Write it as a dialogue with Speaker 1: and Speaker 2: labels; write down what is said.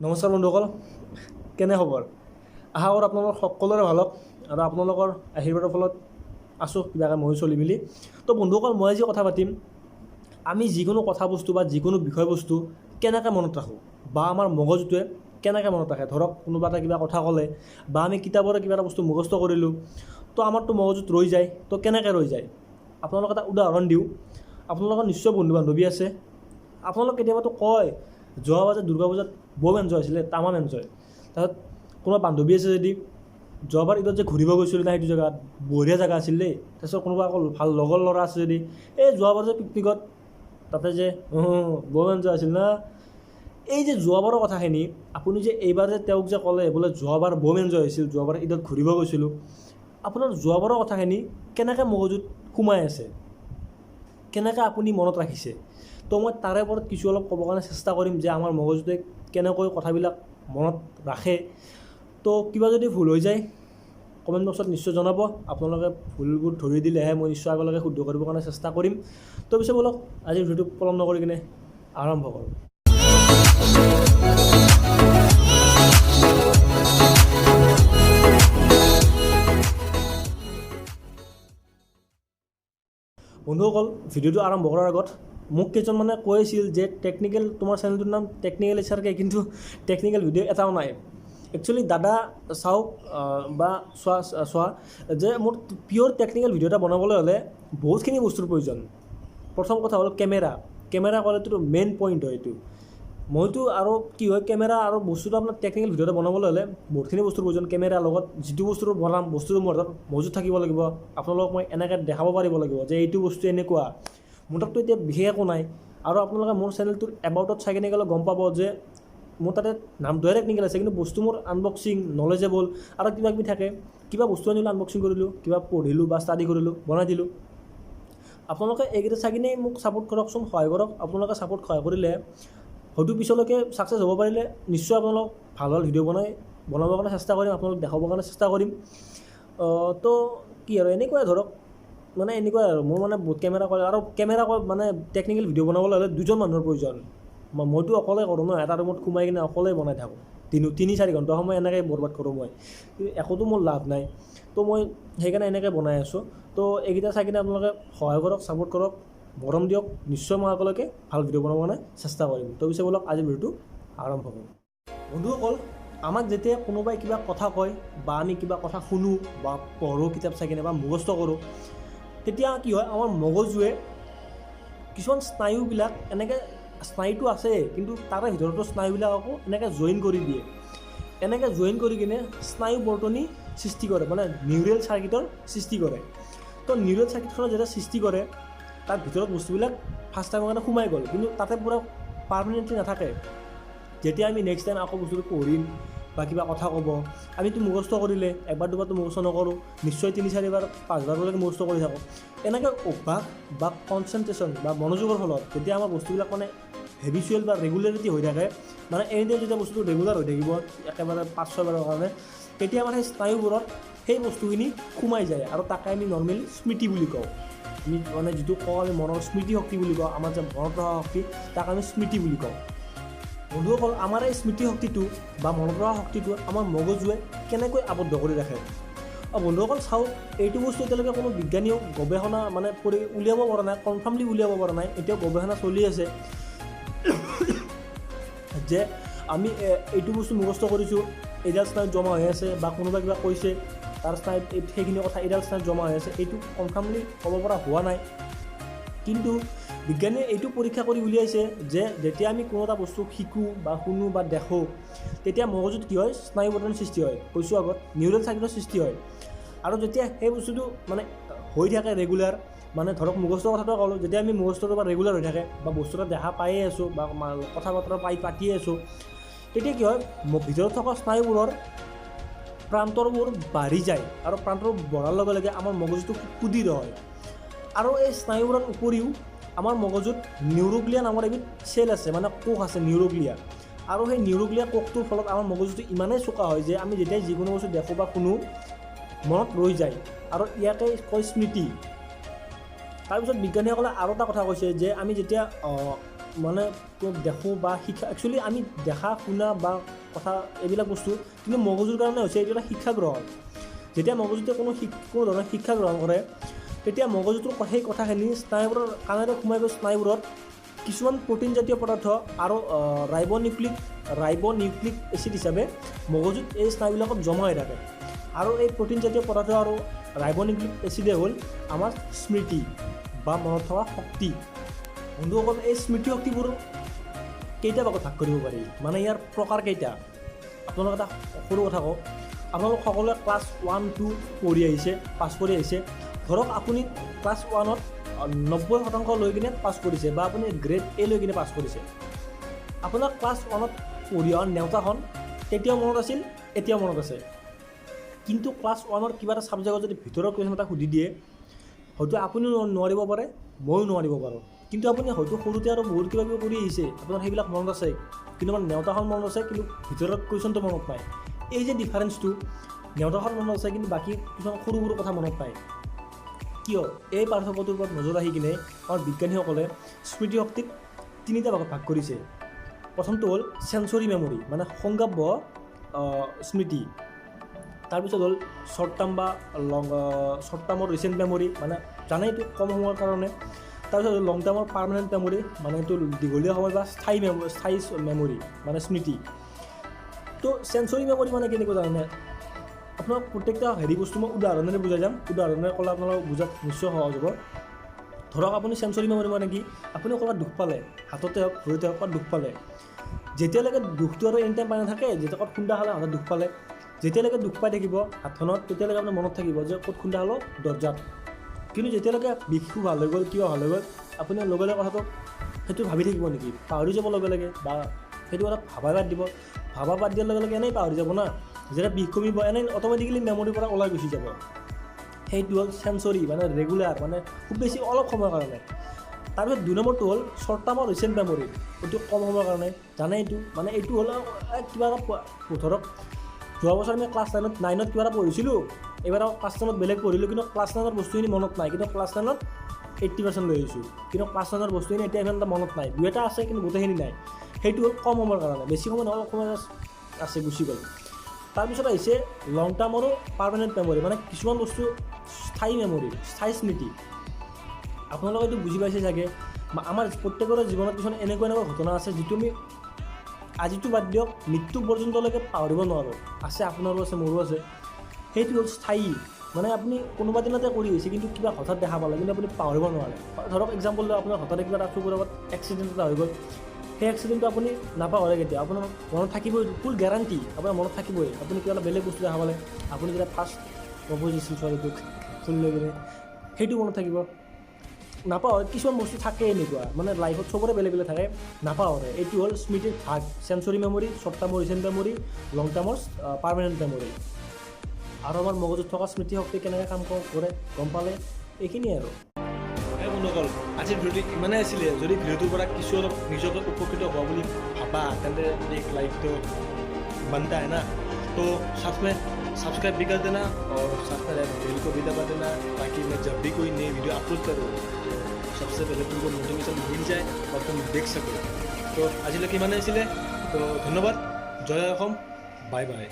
Speaker 1: নমস্কাৰ বন্ধুসকল, কেনে খবৰ? আশা কৰোঁ আপোনালোকৰ সকলোৰে ভাল হওক আৰু আপোনালোকৰ আশীৰ্বাদৰ ফলত আছোঁ কিবাকৈ ময়ো চলি মেলি। তো বন্ধুসকল, মই আজি কথা পাতিম আমি যিকোনো কথা বস্তু বা যিকোনো বিষয়বস্তু কেনেকৈ মনত ৰাখোঁ বা আমাৰ মগজুটোৱে কেনেকৈ মনত ৰাখে। ধৰক কোনোবা এটা কিবা কথা ক'লে বা আমি কিতাপৰে কিবা এটা বস্তু মুখস্থ কৰিলোঁ, তো আমাৰতো মগজুত ৰৈ যায়। তো কেনেকৈ ৰৈ যায় আপোনালোক এটা উদাহৰণ দিওঁ। আপোনালোকৰ নিশ্চয় বন্ধু বান্ধৱী আছে। আপোনালোক কেতিয়াবাতো কয় যোৱাবাৰ যে দুৰ্গা পূজাত বৰ এনজয় হৈছিলে, তামাম এনজয়। তাৰপিছত কোনোবা বান্ধৱী আছে যদি যোৱাবাৰ ঈদত যে ঘূৰিব গৈছিলোঁ না সেইটো জেগাত বঢ়িয়া জেগা আছিল দেই। তাৰপিছত কোনোবা আকৌ ভাল লগৰ ল'ৰা আছে যদি এই যোৱাবাৰ যে পিকনিকত তাতে যে বৰ এনজয় আছিল না। এই যে যোৱাবাৰৰ কথাখিনি আপুনি যে এইবাৰ যে তেওঁক যে ক'লে বোলে যোৱাবাৰ বৰ এনজয় হৈছিল, যোৱাবাৰ ঈদত ঘূৰিব গৈছিলোঁ, আপোনাৰ যোৱাবাৰৰ কথাখিনি কেনেকৈ মগজুত সোমাই আছে, কেনেকৈ আপুনি মনত ৰাখিছে। তো মই তাৰে ওপৰত কিছু অলপ ক'বৰ কাৰণে চেষ্টা কৰিম যে আমাৰ মগজুটোৱে কেনেকৈ কথাবিলাক মনত ৰাখে। তো কিবা যদি ভুল হৈ যায় কমেণ্ট বক্সত নিশ্চয় জনাব। আপোনালোকে ভুলবোৰ ধৰি দিলেহে মই নিশ্চয় আগলৈকে শুদ্ধ কৰিবৰ কাৰণে চেষ্টা কৰিম। তো পিছে বলক আজিৰ ভিডিঅ'টো পলম নকৰি কিনে আৰম্ভ কৰোঁ। বন্ধুসকল, ভিডিঅ'টো আৰম্ভ কৰাৰ আগত মোক কেইজনমানে কৈ আছিল যে টেকনিকেল তোমাৰ চেনেলটোৰ নাম টেকনিকেল এচাৰকে, কিন্তু টেকনিকেল ভিডিঅ' এটাও নাই। একচুৱেলি দাদা চাওক বা চোৱা যে মোৰ পিয়'ৰ টেকনিকেল ভিডিঅ' এটা বনাবলৈ হ'লে বহুতখিনি বস্তুৰ প্ৰয়োজন। প্ৰথম কথা হ'ল কেমেৰা কোৱালিটিটো মেইন পইণ্ট হয় এইটো। মইতো আৰু কি হয়, কেমেৰা আৰু বস্তুটো আপোনাৰ টেকনিকেল ভিডিঅ' এটা বনাবলৈ হ'লে বহুতখিনি বস্তুৰ প্ৰয়োজন। কেমেৰাৰ লগত যিটো বস্তুটো বনাম বস্তুটো মোৰ হাতত মজুত থাকিব লাগিব। আপোনালোকক মই এনেকৈ দেখাব পাৰিব লাগিব যে এইটো বস্তু এনেকুৱা। মোৰ তাততো এতিয়া বিশেষ একো নাই। আৰু আপোনালোকে মোৰ চেনেলটোৰ এবাউটত চাই কিনে গ'লে গম পাব যে মোৰ তাতে নামটোহে টেকনিকেল আছে, কিন্তু বস্তু মোৰ আনবক্সিং, নলেজেবল আৰু কিবা কিবি থাকে। কিবা বস্তু আনিলোঁ আনবক্সিং কৰিলোঁ, কিবা পঢ়িলোঁ বা ষ্টাডি কৰিলোঁ, বনাই দিলোঁ। আপোনালোকে এইকেইটা চাই কিনে মোক ছাপোৰ্ট কৰকচোন, সহায় কৰক। আপোনালোকে সহায় কৰিলে হয়তো পিছলৈকে ছাকচেছ হ'ব পাৰিলে নিশ্চয় আপোনালোক ভাল ভিডিঅ' বনাবৰ কাৰণে চেষ্টা কৰিম, আপোনালোক দেখাবৰ কাৰণে চেষ্টা কৰিম। তো কি আৰু এনেকুৱাই ধৰক, মানে এনেকুৱাই আৰু মোৰ মানে বহুত কেমেৰা মানে টেকনিকেল ভিডিঅ' বনাবলৈ হ'লে দুজন মানুহৰ প্ৰয়োজন। মইতো অকলে কৰোঁ ন, এটা ৰুমত সোমাই কিনে অকলেই বনাই থাকোঁ। 3-4 ঘণ্টা সময় এনেকৈ বৰবাদ কৰোঁ মই, একোতো মোৰ লাভ নাই। তো মই সেইকাৰণে এনেকৈ বনাই আছোঁ। তো এইকেইটা চাই কিনে আপোনালোকে সহায় কৰক, ছাপোৰ্ট কৰক, মৰম দিয়ক। নিশ্চয় মই আগলৈকে ভাল ভিডিঅ' বনাবৰ কাৰণে চেষ্টা কৰিম। তো পিছে বলক আজিৰ ভিডিঅ'টো আৰম্ভ কৰোঁ। বন্ধুসকল, আমাক যেতিয়া কোনোবাই কিবা কথা কয় বা আমি কিবা কথা শুনো বা পঢ়োঁ কিতাপ চাই কিনে বা মুখস্থ কৰোঁ, তেতিয়া কি হয়, আমাৰ মগজুৱে কিছুমান স্নায়ুবিলাক এনেকৈ, স্নায়ুটো আছে কিন্তু তাৰে ভিতৰতো স্নায়ুবিলাককো এনেকৈ জইন কৰি দিয়ে। এনেকৈ জইন কৰি কিনে স্নায়ু বৰ্তনী সৃষ্টি কৰে, মানে নিউৰেল চাৰ্কিটৰ সৃষ্টি কৰে। তো নিউৰেল চাৰ্কিটখনৰ যেতিয়া সৃষ্টি কৰে, তাৰ ভিতৰত বস্তুবিলাক ফাৰ্ষ্ট টাইমৰ কাৰণে সোমাই গ'ল, কিন্তু তাতে পূৰা পাৰ্মানেণ্টলি নাথাকে। যেতিয়া আমি নেক্সট টাইম আকৌ বস্তুটো পঢ়িম বা কিবা কথা ক'ব, আমিতো মুখস্থ কৰিলে একবাৰ দুবাৰতো মুখস্থ নকৰোঁ, নিশ্চয় 3-4 বাৰ 5 বাৰলৈকে মুখস্থ কৰি থাকোঁ। এনেকৈ অভ্যাস বা কনচেনট্ৰেশ্যন বা মনোযোগৰ ফলত যেতিয়া আমাৰ বস্তুবিলাক মানে হেবিচুৱেল বা ৰেগুলাৰিটি হৈ থাকে, মানে এনিটাইম যেতিয়া বস্তুটো ৰেগুলাৰ হৈ থাকিব একেবাৰে 5-6 বাৰৰ কাৰণে, তেতিয়া আমাৰ সেই স্নায়ুবোৰত সেই বস্তুখিনি সোমাই যায় আৰু তাকে আমি নৰ্মেলি স্মৃতি বুলি কওঁ। আমি মানে যিটো কওঁ আমি মনৰ স্মৃতি শক্তি বুলি কওঁ, আমাৰ যে মনত ৰখা শক্তি, তাক আমি স্মৃতি বুলি কওঁ। বন্ধুসকল, আমাৰ এই স্মৃতি শক্তিটো বা মনত ৰখা শক্তিটো আমাৰ মগজুৱে কেনেকৈ আবদ্ধ কৰি ৰাখে। বন্ধুসকল চাওক, এইটো বস্তু এতিয়ালৈকে কোনো বিজ্ঞানীয়েও গৱেষণা মানে কৰি উলিয়াব পৰা নাই, কনফাৰ্মলি উলিয়াব পৰা নাই। এতিয়াও গৱেষণা চলি আছে যে আমি এইটো বস্তু মুখস্থ কৰিছোঁ, এইডাল স্নায়ুত জমা হৈ আছে, বা কোনোবা কিবা কৈছে তাৰ স্নায়ুত সেইখিনি কথা এইডাল স্নায়ুত জমা হৈ আছে, এইটো কনফাৰ্মলি ক'ব পৰা হোৱা নাই। কিন্তু বিজ্ঞানীয়ে এইটো পৰীক্ষা কৰি উলিয়াইছে যে যেতিয়া আমি কোনো এটা বস্তু শিকোঁ বা শুনো বা দেখোঁ, তেতিয়া মগজুত কি হয়, স্নায়ু বৰ্তনীৰ সৃষ্টি হয়। কৈছোঁ আগত, নিউৰেল চাৰ্কিটৰ সৃষ্টি হয়। আৰু যেতিয়া সেই বস্তুটো মানে হৈ থাকে ৰেগুলাৰ, মানে ধৰক মুখস্থৰ কথাটো ক'লোঁ, যেতিয়া আমি মুখস্থটো বা ৰেগুলাৰ হৈ থাকে বা বস্তু এটা দেখা পায়ে আছোঁ বা কথা বতৰা পাতিয়ে আছোঁ, তেতিয়া কি হয়, ভিতৰত থকা স্নায়ুবোৰৰ প্ৰান্তৰবোৰ বাঢ়ি যায়। আৰু প্ৰান্তৰ বঢ়াৰ লগে লগে আমাৰ মগজুটো সুদৃঢ় হয়। আৰু এই স্নায়ুবোৰৰ উপৰিও আমাৰ মগজুত নিউৰোগ্লিয়া নামৰ এবিধ চেল আছে, মানে কোষ আছে নিউৰোগ্লিয়া। আৰু সেই নিউৰোগ্লিয়া কোষটোৰ ফলত আমাৰ মগজুটো ইমানেই চোকা হয় যে আমি যেতিয়াই যিকোনো বস্তু দেখোঁ বা শুনো, মনত ৰৈ যায়। আৰু ইয়াকে কয় স্মৃতি। তাৰপিছত বিজ্ঞানীসকলে আৰু এটা কথা কৈছে যে আমি যেতিয়া মানে দেখোঁ বা শিক্ষা একচুৱেলি আমি দেখা শুনা বা কথা এইবিলাক বস্তু কিন্তু মগজুৰ কাৰণে হৈছে এইটো এটা শিক্ষা গ্ৰহণ। যেতিয়া মগজুতে কোনো ধৰণৰ শিক্ষা গ্ৰহণ কৰে তেতিয়া মগজুটোৰ সেই কথাখিনি স্নায়ুবোৰৰ কাণেৰে সোমাই গৈ স্নায়ুবোৰত কিছুমান প্ৰ'টিনজাতীয় পদাৰ্থ আৰু ৰাইবনিউক্লিক এচিড হিচাপে মগজুত এই স্নায়ুবিলাকত জমা হৈ থাকে। আৰু এই প্ৰ'টিনজাতীয় পদাৰ্থ আৰু ৰাইবনিউক্লিক এচিডে হ'ল আমাৰ স্মৃতি বা মনত থকা শক্তি। বন্ধুসকল, এই স্মৃতি শক্তিবোৰ কেইটা ভাগত ভাগ কৰিব পাৰি, মানে ইয়াৰ প্ৰকাৰ কেইটা? আপোনালোক এটা সৰু কথা কওঁ, আপোনালোক সকলোৱে ক্লাছ 1-2 পঢ়ি আহিছে, পাছ কৰি আহিছে। ধৰক আপুনি ক্লাছ 1ত 90% লৈ কিনে পাছ কৰিছে বা আপুনি গ্ৰেড A লৈ কিনে পাছ কৰিছে। আপোনাৰ ক্লাছ 1ত পঢ়ি অহা নেওতাখন তেতিয়াও মনত আছিল, এতিয়াও মনত আছে। কিন্তু ক্লাছ 1ৰ কিবা এটা ছাবজেক্টত যদি ভিতৰৰ কুৱেশ্যন এটা সুধি দিয়ে, হয়তো আপুনিও নোৱাৰিব পাৰে, ময়ো নোৱাৰিব পাৰোঁ। কিন্তু আপুনি হয়তো সৰুতে আৰু বহুত কিবা কিবি কৰি আহিছে, আপোনাৰ সেইবিলাক মনত আছে, কিন্তু আমাৰ নেওতাখন মনত আছে, কিন্তু ভিতৰৰ কুৱেশ্যনটো মনত নাই। এই যে ডিফাৰেঞ্চটো, নেওতাখন মনত আছে কিন্তু বাকী কিছুমান সৰু সৰু কথা মনত নাই। কিয়? এই পাৰ্থক্যটোৰ ওপৰত নজৰ আহি কিনে আমাৰ বিজ্ঞানীসকলে স্মৃতিশক্তিক তিনিটা ভাগত ভাগ কৰিছে। প্ৰথমটো হ'ল চেঞ্চৰী মেমৰি, মানে সংগাব্য স্মৃতি। তাৰপিছত হ'ল শ্বৰ্ট টাৰ্মৰ ৰিচেণ্ট মেমৰি, মানে জানেই এইটো কম সময়ৰ কাৰণে। তাৰপিছত হ'ল লং টাৰ্মৰ পাৰ্মানেণ্ট মেমৰি, মানে এইটো দীঘলীয়া সময় বা স্থায়ী মেমৰি, মানে স্মৃতি। তো চেঞ্চৰী মেমৰি মানে কেনেকুৱা জানে? আপোনাক প্ৰত্যেকটা বস্তু মই উদাহৰণেৰে বুজাই যাম। উদাহৰণেৰে ক'লে আপোনালোক বুজাত নিশ্চয় সহজ হ'ব। ধৰক আপুনি চেঞ্চৰী মেমৰি মানে কি? আপুনি ক'ৰবাত দুখ পালে, হাততে হওক ভৰিতে হওক, ক'ৰবাত দুখ পালে, যেতিয়ালৈকে দুখটো আৰু এনি টাইম পাই নাথাকে, যেতিয়া ক'ত খুন্দা খালে হাতত দুখ পালে, যেতিয়ালৈকে দুখ পাই থাকিব হাতখনত, তেতিয়ালৈকে আপোনাৰ মনত থাকিব যে ক'ত খুন্দা খালোঁ, দৰ্জাত। কিন্তু যেতিয়ালৈকে বিষটো ভাল হৈ গ'ল, কিয় ভাল হৈ গ'ল, আপুনি লগে লগে কথাটো সেইটো ভাবি থাকিব নেকি? পাহৰি যাব লগে লগে, বা সেইটো কথা ভাবা বাদ দিব। ভাবা বাদ দিয়াৰ লগে লগে এনেই পাহৰি যাব না। যেতিয়া বিষ কমিব এনেই অট'মেটিকেলি মেমৰিৰ পৰা ওলাই গুচি যাব। সেইটো হ'ল চেঞ্চৰী, মানে ৰেগুলাৰ, মানে খুব বেছি অলপ সময়ৰ কাৰণে। তাৰপিছত 2 নম্বৰটো হ'ল শ্বৰ্ট টাৰ্মৰ ৰিচেণ্ট মেমৰি, এইটো কম সময়ৰ কাৰণে। জানে এইটো, মানে এইটো হ'ল কিবা এটা ধৰক যোৱা বছৰ আমি ক্লাছ 9ত কিবা এটা পঢ়িছিলোঁ, এইবাৰ ক্লাছ 10ত বেলেগ পঢ়িলোঁ, কিন্তু ক্লাছ 9ৰ বস্তুখিনি মনত নাই, কিন্তু ক্লাছ 9ত 80% লৈ আহিছোঁ। কিন্তু ক্লাছ 9ৰ বস্তুখিনি এতিয়া ইমান এটা মনত নাই, 2 এটা আছে কিন্তু গোটেইখিনি নাই। সেইটো হ'ল কম সময়ৰ কাৰণে, বেছি সময় নহয়, অলপ সময় আছে, গুচি গ'ল। তাৰপিছত আহিছে লং টাৰ্ম আৰু পাৰ্মানেণ্ট মেমৰি, মানে কিছুমান বস্তু স্থায়ী মেমৰি, স্থায়ী স্মৃতি। আপোনালোকে এইটো বুজি পাইছে চাগে। আমাৰ প্ৰত্যেকৰে জীৱনত কিছুমান এনেকুৱা ঘটনা আছে যিটো আমি আজিতো বাদ দিয়ক, মৃত্যু পৰ্যন্তলৈকে পাহৰিব নোৱাৰোঁ। আছে, আপোনাৰো আছে, মোৰো আছে। সেইটো হ'ল স্থায়ী, মানে আপুনি কোনোবা দিনতে কৰি আহিছে, কিন্তু কিবা হঠাৎ দেখা পালে, কিন্তু আপুনি পাহৰিব নোৱাৰে। ধৰক এক্সাম্পল দিওঁ, আপোনাৰ হঠাৎ কিবা এটা চকুৰ আগত এক্সিডেণ্ট এটা হৈ গ'ল, সেই এক্সিডেণ্টটো আপুনি নাপাহৰে কেতিয়া, আপোনাৰ মনত থাকিবই, ফুল গেৰাণ্টি আপোনাৰ মনত থাকিবই। আপুনি কিবা এটা বেলেগ বস্তু দেখা পালে, আপুনি যেতিয়া ফাৰ্ষ্ট প্ৰপ'জ দিছিল ছোৱালীটোক ফুল লৈ কিনে, সেইটো মনত থাকিব। নাপাহৰে, কিছুমান বস্তু থাকে এনেকুৱা, মানে লাইফত চবৰে বেলেগ বেলেগ থাকে, নাপাহৰে। এইটো হ'ল স্মৃতিৰ ভাগ, চেঞ্চৰী মেমৰি, শ্বৰ্ট টাৰ্মৰ ৰিচেণ্ট মেমৰি, লং টাৰ্মৰ পাৰ্মানেণ্ট মেমৰি। আৰু আমাৰ মগজুত থকা স্মৃতিশক্তি কেনেকৈ কাম কৰে গম পালে, এইখিনিয়ে আৰু। বন্ধুসকল, আজিৰ ভিডিঅ'টো ইমানেই আছিলে। যদি ভিডিঅ'টোৰ পৰা কিছু অলপ নিজকে উপকৃত হোৱা বুলি ভাবা, তেন্তে एक लाइक तो बनता है ना, तो साथ में सब्सक्राइब भी कर देना और साथ में बेल को भी दबा देना, ताकि मैं जब भी कोई नई वीडियो अपलोड करूँ सबसे पहले तुमको नोटिफिकेशन मिल जाए और तुम देख सको। तो আজিলৈকে ইমানেই আছিলে। তো ধন্যবাদ, জয় অসম, বাই বাই।